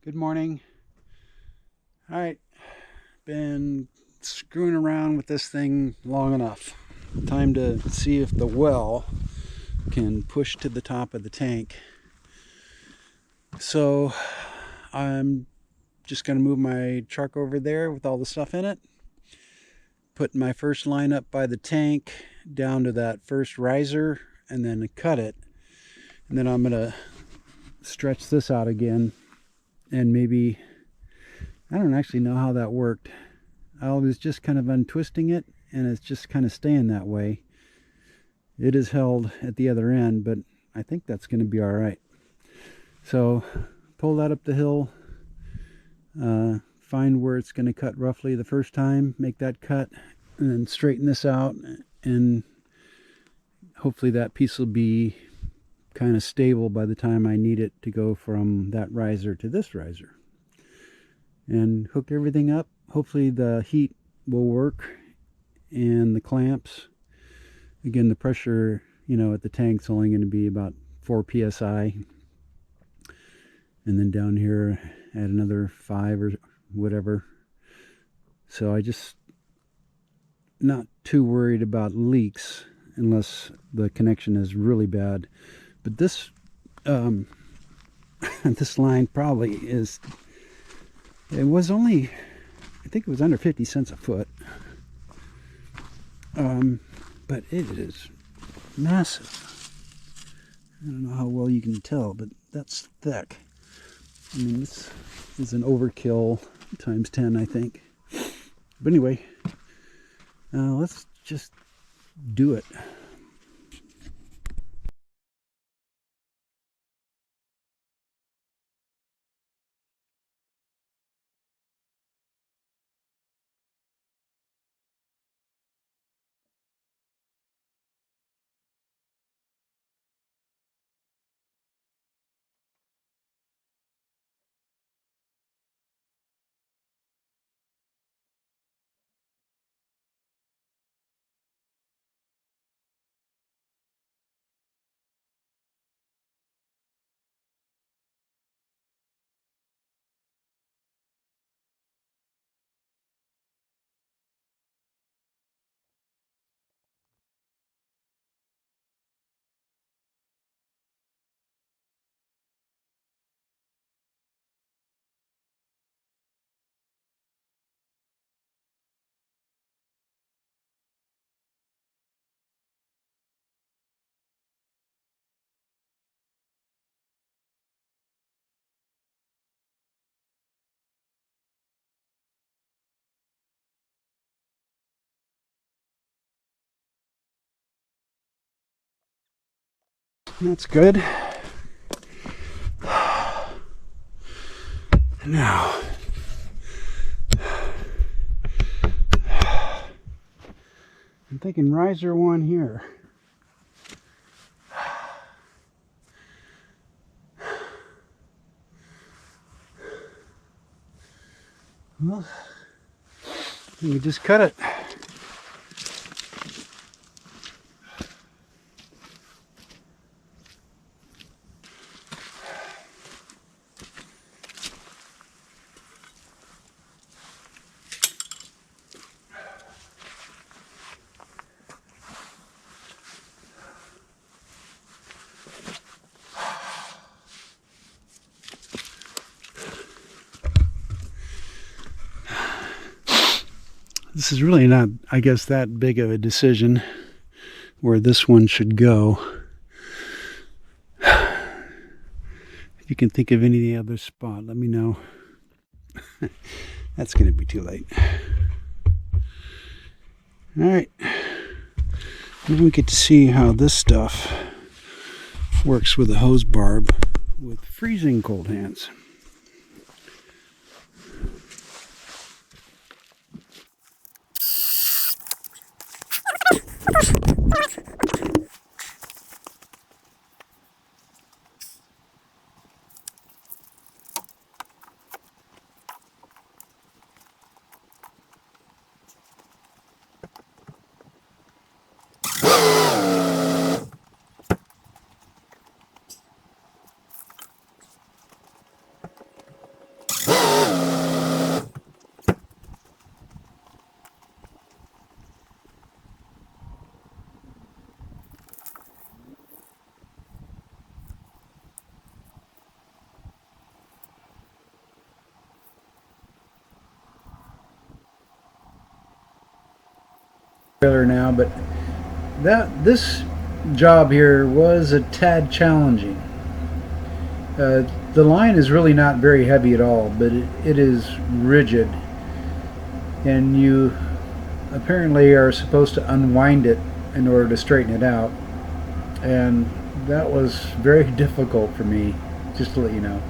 Good morning. All right, been screwing around with this thing long enough. Time to see if the well can push to the top of the tank. So I'm just going to move my truck over there with all the stuff in it. Put my first line up by the tank down to that first riser and then cut it. And then I'm going to stretch this out again and maybe, I don't actually know how that worked. I was just kind of untwisting it and it's just kind of staying that way. It is held at the other end, but I think that's going to be all right. So pull that up the hill, find where it's going to cut roughly the first time, make that cut, and then straighten this out, and hopefully that piece will be kind of stable by the time I need it to go from that riser to this riser. And hook everything up. Hopefully the heat will work and the clamps. Again, the pressure, at the tank's only going to be about 4 psi. And then down here, add another 5 or whatever. So I just not too worried about leaks unless the connection is really bad. But this this line probably is. It was only, I think it was under 50 cents a foot. But it is massive. I don't know how well you can tell, but that's thick. I mean, this is an overkill times 10, I think. But anyway, let's just do it. That's good. Now, I'm thinking riser 1 here. Well, you just cut it. This is really not, I guess, that big of a decision where this one should go. If you can think of any other spot, let me know. That's going to be too late. All right. Then we get to see how this stuff works with a hose barb with freezing cold hands. trailer now, but this job here was a tad challenging. The line is really not very heavy at all, but it is rigid, and you apparently are supposed to unwind it in order to straighten it out, and that was very difficult for me, just to let you know.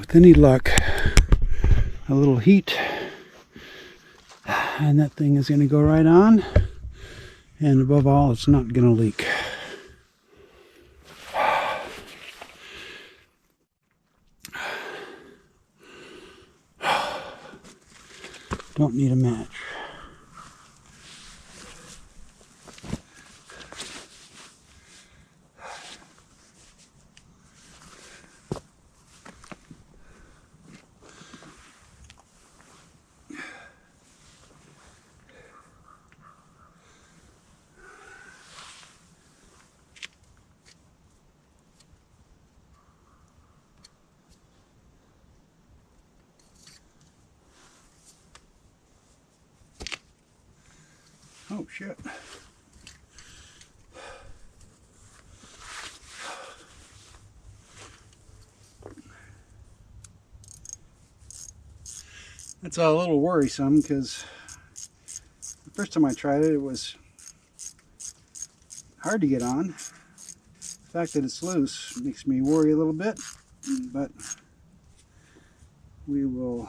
With any luck, a little heat, and that thing is going to go right on, and above all, it's not going to leak. Don't need a match. Oh shit. That's a little worrisome because the first time I tried it, it was hard to get on. The fact that it's loose makes me worry a little bit, but we will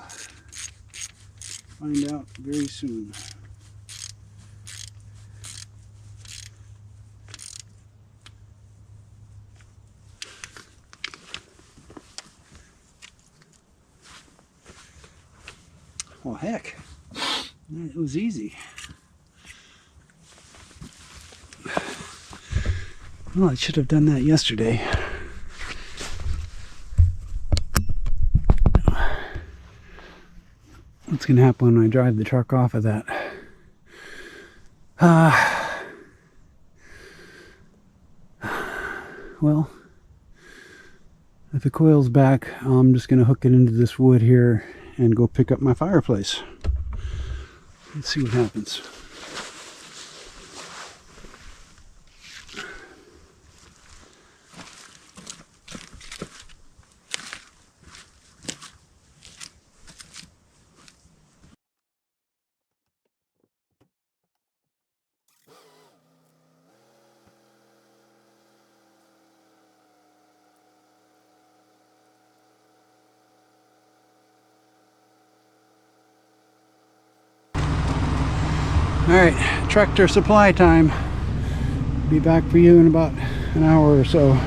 find out very soon. Well, heck, it was easy. Well, I should have done that yesterday. What's going to happen when I drive the truck off of that? Well, if the coil's back, I'm just going to hook it into this wood here and go pick up my fireplace. Let's see what happens. Alright, tractor supply time. Be back for you in about an hour or so.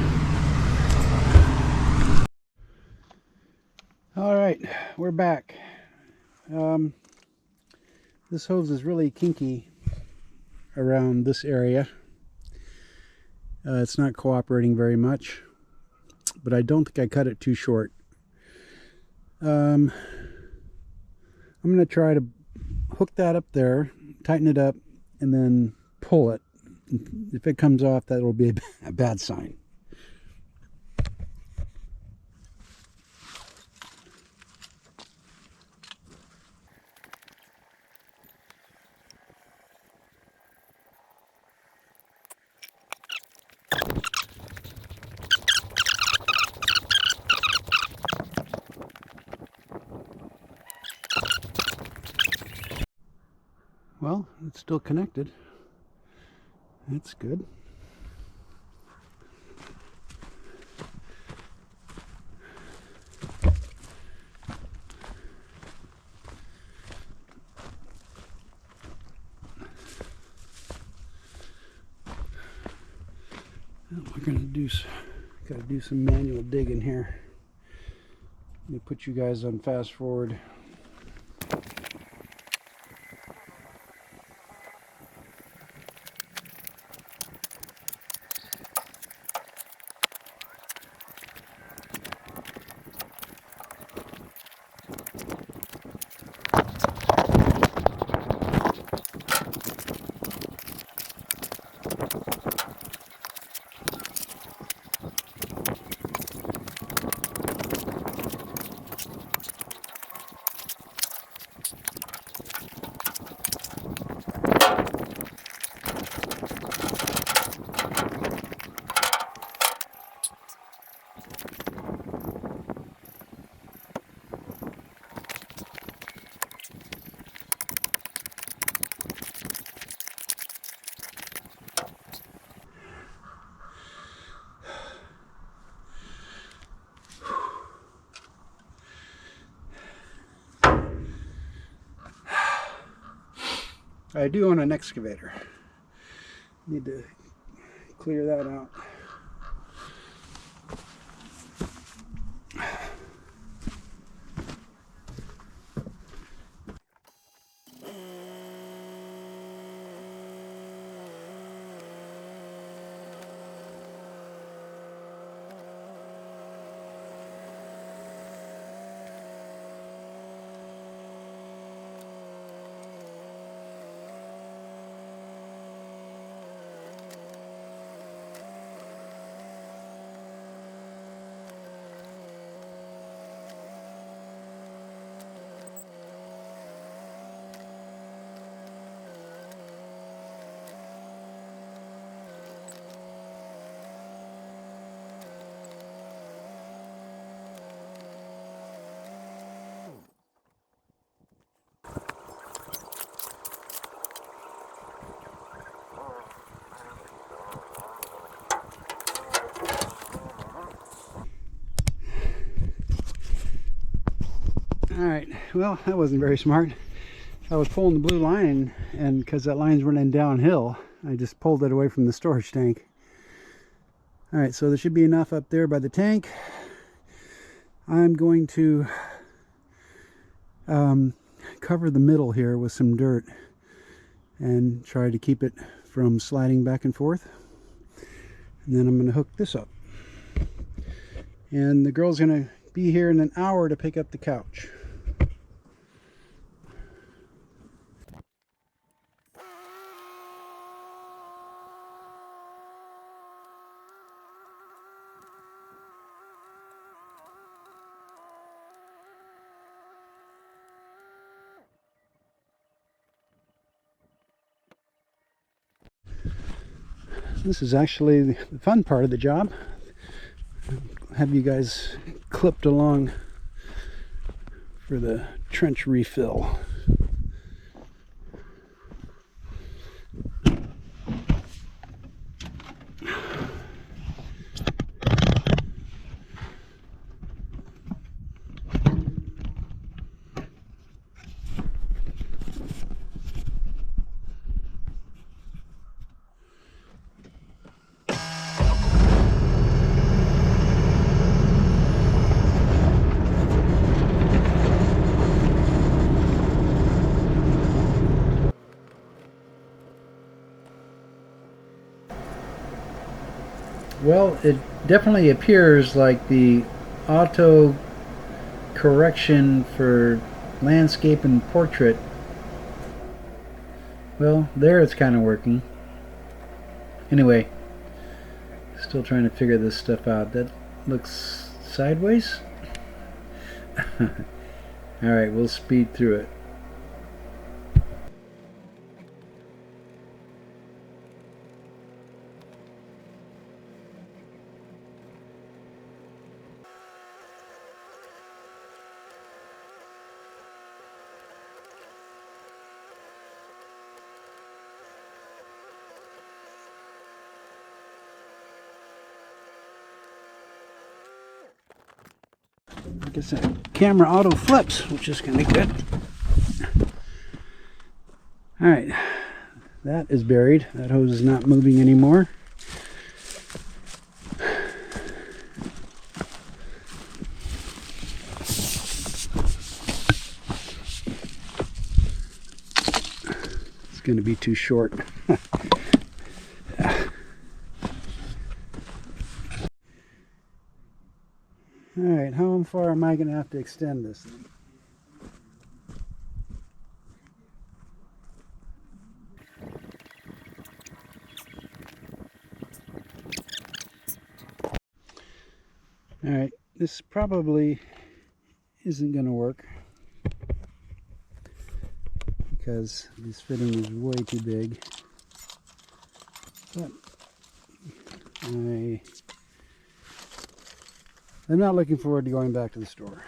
Alright, we're back. This hose is really kinky around this area. It's not cooperating very much, but I don't think I cut it too short. I'm going to try to hook that up there, tighten it up, and then pull it. If it comes off, that'll be a bad sign. Well, it's still connected. That's good. We're gonna gotta do some manual digging here. Let me put you guys on fast forward. I do own an excavator. Need to clear that out. Alright, well, that wasn't very smart. I was pulling the blue line, and because that line's running downhill, I just pulled it away from the storage tank. Alright, so there should be enough up there by the tank. I'm going to cover the middle here with some dirt and try to keep it from sliding back and forth. And then I'm going to hook this up. And the girl's going to be here in an hour to pick up the couch. This is actually the fun part of the job. Have you guys clipped along for the trench refill. Well, it definitely appears like the auto correction for landscape and portrait. Well, there it's kind of working. Anyway, still trying to figure this stuff out. That looks sideways. Alright, we'll speed through it. guess that camera auto flips, which is kind of good. All right, that is buried. That hose is not moving anymore. It's going to be too short. All right, how far am I going to have to extend this thing? All right, this probably isn't going to work because this fitting is way too big. But I'm not looking forward to going back to the store.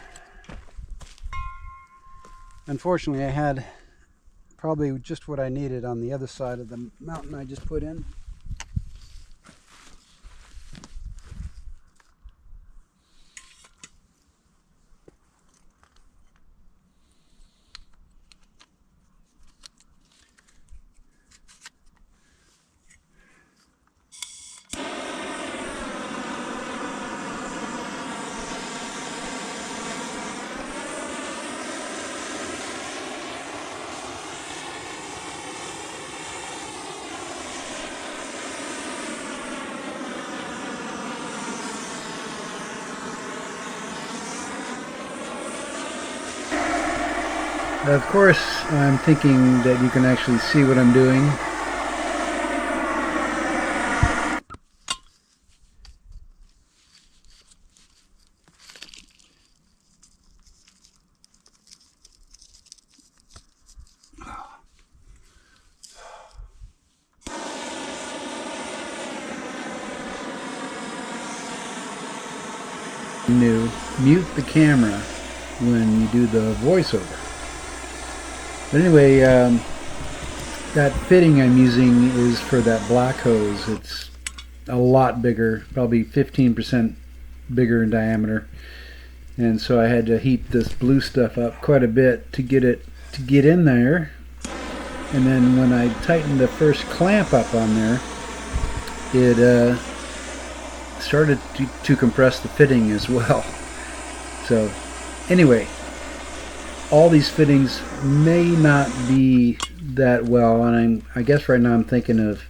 Unfortunately, I had probably just what I needed on the other side of the mountain I just put in. Of course, I'm thinking that you can actually see what I'm doing. To mute the camera when you do the voiceover. But anyway, that fitting I'm using is for that black hose. It's a lot bigger, probably 15% bigger in diameter, and so I had to heat this blue stuff up quite a bit to get it to get in there. And then when I tightened the first clamp up on there, it started to compress the fitting as well. So anyway, all these fittings may not be that well, and I guess right now I'm thinking of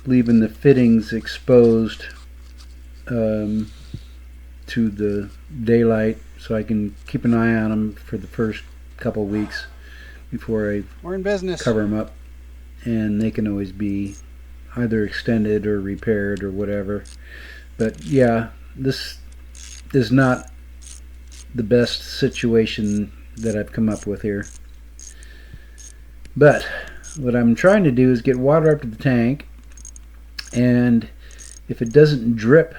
leaving the fittings exposed to the daylight so I can keep an eye on them for the first couple weeks before I cover them up, and they can always be either extended or repaired or whatever. But yeah, this is not the best situation that I've come up with here. But what I'm trying to do is get water up to the tank, and if it doesn't drip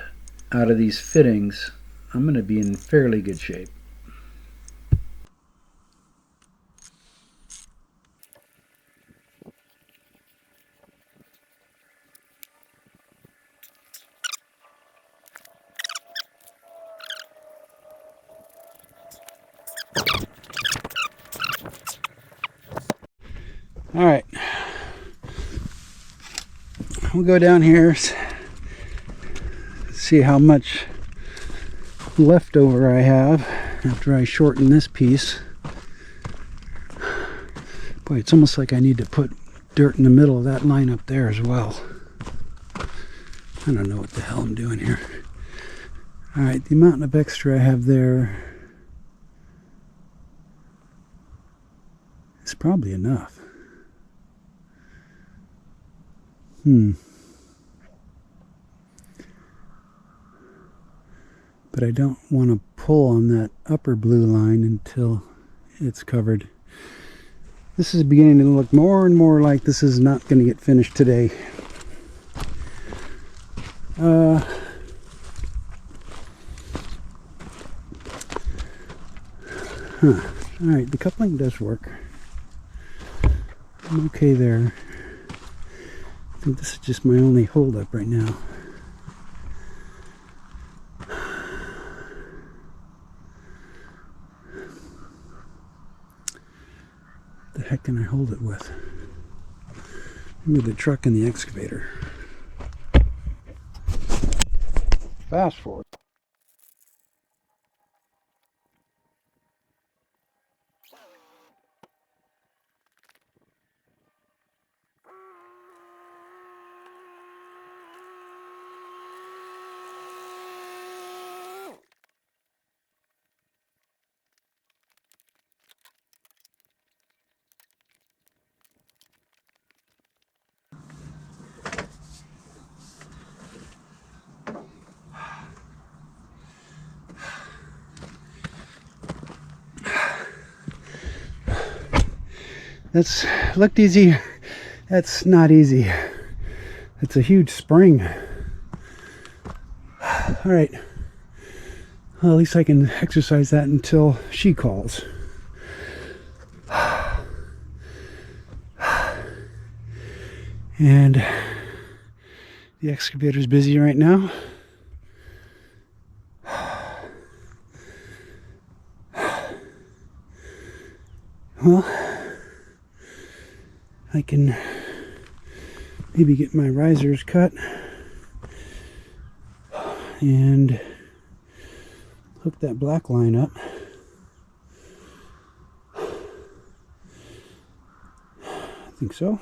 out of these fittings, I'm going to be in fairly good shape. All right, we'll go down here, see how much leftover I have after I shorten this piece. Boy, it's almost like I need to put dirt in the middle of that line up there as well. I don't know what the hell I'm doing here. All right, the amount of extra I have there is probably enough. But I don't want to pull on that upper blue line until it's covered. This is beginning to look more and more like this is not going to get finished today. Alright, the coupling does work. I'm okay there. I think this is just my only holdup right now. can I hold it with? Maybe the truck and the excavator. Fast forward. That's looked easy. That's not easy. It's a huge spring. All right. Well, at least I can exercise that until she calls. And the excavator's busy right now. Well, I can maybe get my risers cut and hook that black line up. I think so.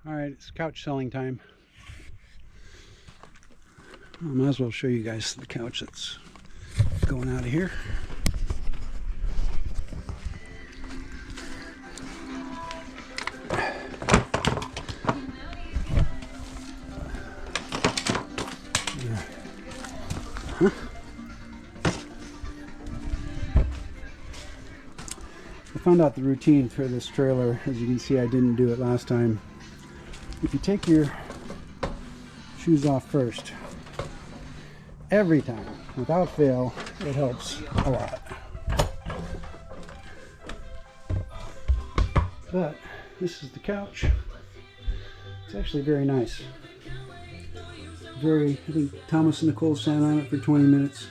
Alright, it's couch selling time. I might as well show you guys the couch that's going out of here. I found out the routine for this trailer. As you can see, I didn't do it last time. If you take your shoes off first, every time, without fail, it helps a lot. But this is the couch. It's actually very nice. I think Thomas and Nicole sat on it for 20 minutes.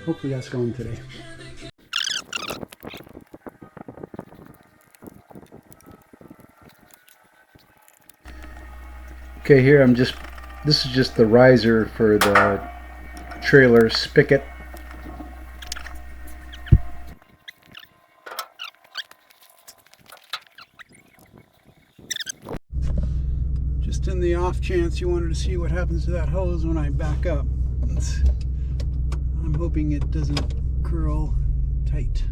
Hopefully that's going today. Okay, here this is just the riser for the trailer spigot. Just in the off chance you wanted to see what happens to that hose when I back up. I'm hoping it doesn't curl tight.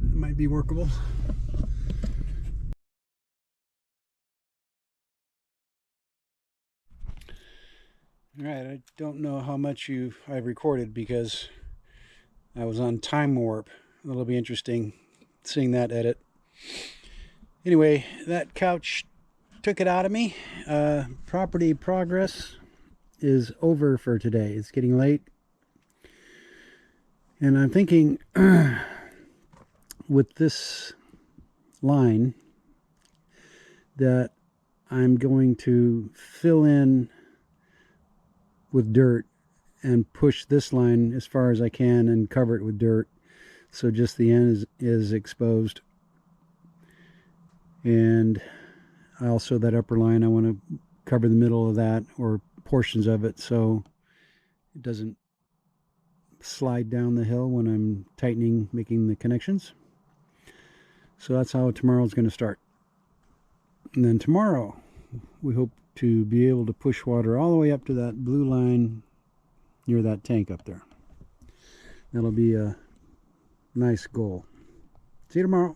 It might be workable. Alright, I don't know how much I've recorded because I was on time warp. It'll be interesting seeing that edit. Anyway, that couch took it out of me. Property progress is over for today. It's getting late. And I'm thinking with this line that I'm going to fill in with dirt and push this line as far as I can and cover it with dirt, so just the end is exposed. And also that upper line, I want to cover the middle of that or portions of it so it doesn't slide down the hill when I'm tightening, making the connections. So that's how tomorrow's going to start. And then tomorrow, we hope to be able to push water all the way up to that blue line near that tank up there. That'll be a nice goal. See you tomorrow.